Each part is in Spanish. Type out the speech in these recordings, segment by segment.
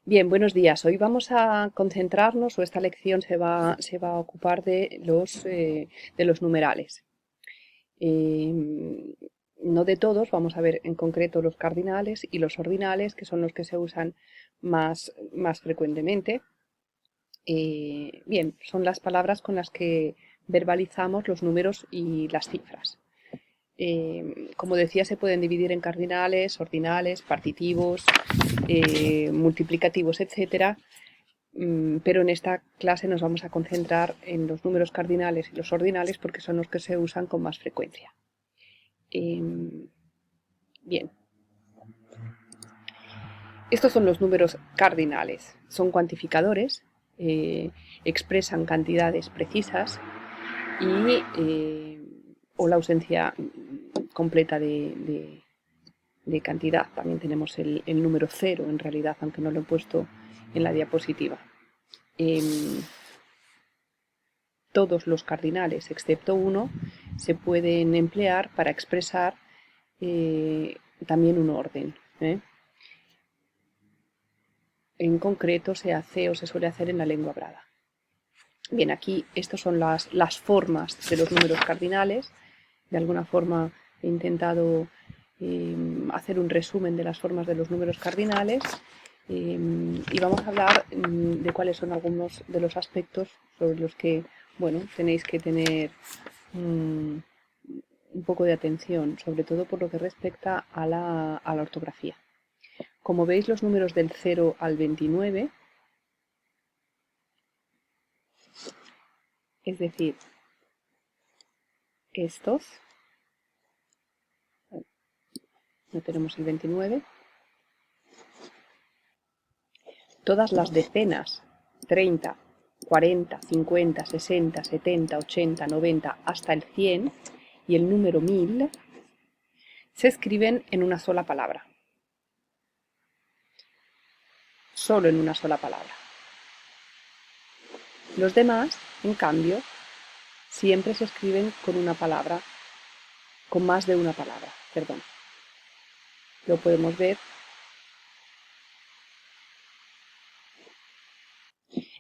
Bien, buenos días. Hoy vamos a concentrarnos, o esta lección se va a ocupar de los numerales. No de todos, vamos a ver en concreto los cardinales y los ordinales, que son los que se usan más frecuentemente. Bien, son las palabras con las que verbalizamos los números y las cifras. Como decía, se pueden dividir en cardinales, ordinales, partitivos, multiplicativos, etcétera. Pero en esta clase nos vamos a concentrar en los números cardinales y los ordinales porque son los que se usan con más frecuencia. Bien, estos son los números cardinales. Son cuantificadores, expresan cantidades precisas o la ausencia completa de cantidad. También tenemos el número cero en realidad, aunque no lo he puesto en la diapositiva. Todos los cardinales, excepto uno, se pueden emplear para expresar también un orden. En concreto se hace o se suele hacer en la lengua hablada. Bien, aquí estas son las formas de los números cardinales. De alguna forma he intentado hacer un resumen de las formas de los números cardinales y vamos a hablar de cuáles son algunos de los aspectos sobre los que, bueno, tenéis que tener un poco de atención, sobre todo por lo que respecta a la ortografía. Como veis, los números del 0 al 29, es decir, estos, no tenemos el 29, todas las decenas, 30, 40, 50, 60, 70, 80, 90, hasta el 100 y el número 1000, se escriben en una sola palabra. Solo en una sola palabra. Los demás, en cambio, siempre se escriben con una palabra, con más de una palabra, perdón. Lo podemos ver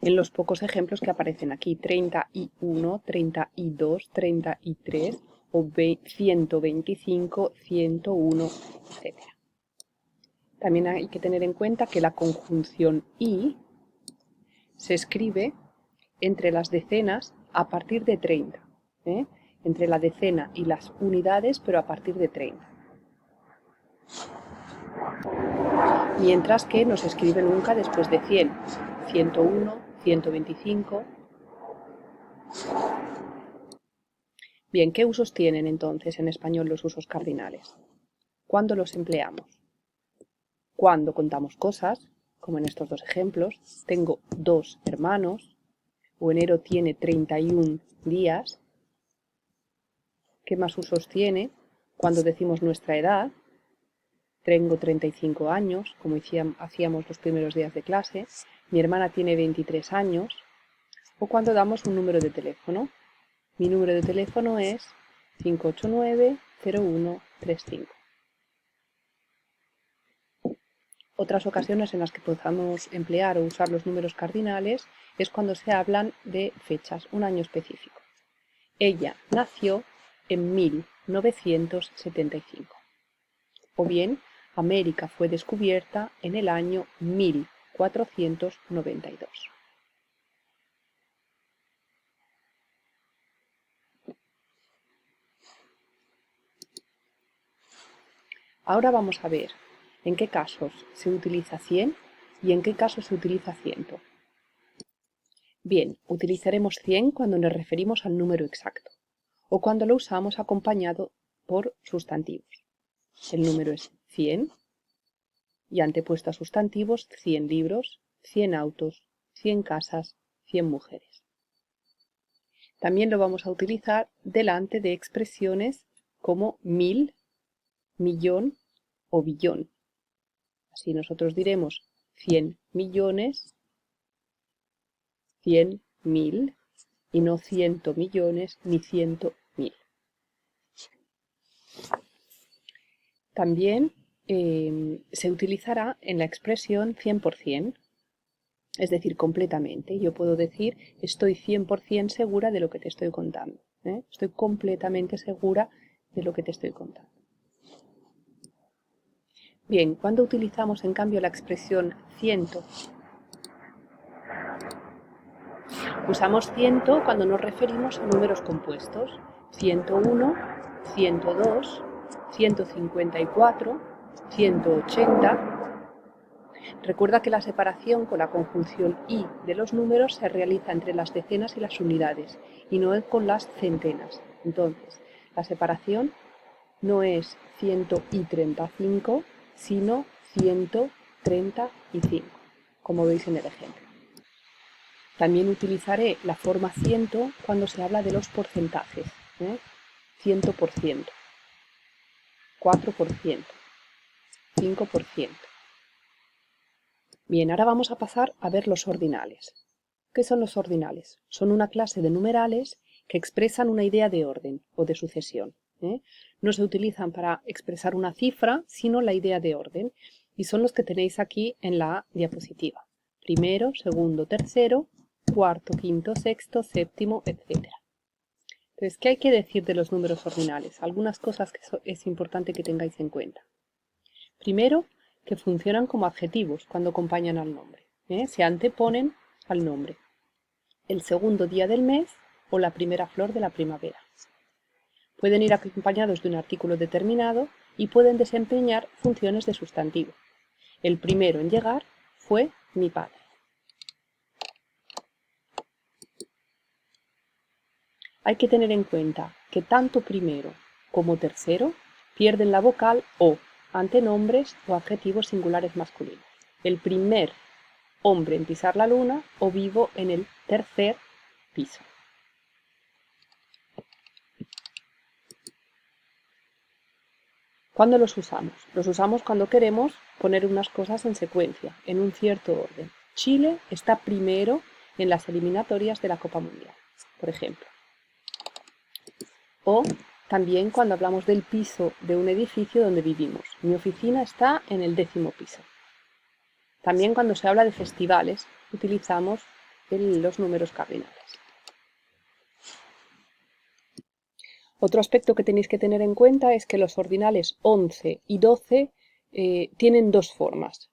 en los pocos ejemplos que aparecen aquí, 31, 32, 33 o 125, 101, etc. También hay que tener en cuenta que la conjunción y se escribe entre las decenas a partir de 30, entre la decena y las unidades, pero a partir de 30. Mientras que no se escribe nunca después de 100, 101, 125. Bien, ¿qué usos tienen entonces en español los usos cardinales? ¿Cuándo los empleamos? Cuando contamos cosas, como en estos dos ejemplos, tengo 2 hermanos, o enero tiene 31 días. ¿Qué más usos tiene? Cuando decimos nuestra edad, tengo 35 años, como hacíamos los primeros días de clase, mi hermana tiene 23 años, o cuando damos un número de teléfono. Mi número de teléfono es 589-0135. Otras ocasiones en las que podamos emplear o usar los números cardinales es cuando se hablan de fechas, un año específico. Ella nació en 1975. O bien, América fue descubierta en el año 1492. Ahora vamos a ver en qué casos se utiliza 100 y en qué casos se utiliza 100. Bien, utilizaremos 100 cuando nos referimos al número exacto o cuando lo usamos acompañado por sustantivos. El número es 100 y antepuesto a sustantivos 100 libros, 100 autos, 100 casas, 100 mujeres. También lo vamos a utilizar delante de expresiones como 1000, millón o billón. Así nosotros diremos 100 millones, 100.000 y no 100 millones ni 100.000. También se utilizará en la expresión 100%. Es decir, completamente. Yo puedo decir, estoy 100% segura de lo que te estoy contando. Estoy completamente segura de lo que te estoy contando. Bien, ¿cuándo utilizamos en cambio la expresión ciento? Usamos ciento cuando nos referimos a números compuestos. 101, 102, 154, 180... Recuerda que la separación con la conjunción y de los números se realiza entre las decenas y las unidades y no con las centenas. Entonces, la separación no es 135, sino 135, como veis en el ejemplo. También utilizaré la forma ciento cuando se habla de los porcentajes. 100%, 4%, 5%. Bien, ahora vamos a pasar a ver los ordinales. ¿Qué son los ordinales? Son una clase de numerales que expresan una idea de orden o de sucesión. No se utilizan para expresar una cifra, sino la idea de orden, y son los que tenéis aquí en la diapositiva. Primero, segundo, tercero, cuarto, quinto, sexto, séptimo, etc. Entonces, ¿qué hay que decir de los números ordinales? Algunas cosas que es importante que tengáis en cuenta. Primero, que funcionan como adjetivos cuando acompañan al nombre. Se anteponen al nombre. El segundo día del mes o la primera flor de la primavera. Pueden ir acompañados de un artículo determinado y pueden desempeñar funciones de sustantivo. El primero en llegar fue mi padre. Hay que tener en cuenta que tanto primero como tercero pierden la vocal O ante nombres o adjetivos singulares masculinos. El primer hombre en pisar la luna o vivo en el tercer piso. ¿Cuándo los usamos? Los usamos cuando queremos poner unas cosas en secuencia, en un cierto orden. Chile está primero en las eliminatorias de la Copa Mundial, por ejemplo. O también cuando hablamos del piso de un edificio donde vivimos. Mi oficina está en el 10º piso. También cuando se habla de festivales utilizamos los números cardinales. Otro aspecto que tenéis que tener en cuenta es que los ordinales 11 y 12 tienen dos formas.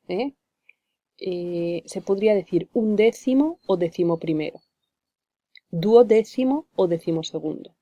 Se podría decir undécimo o décimo primero, duodécimo o decimosegundo.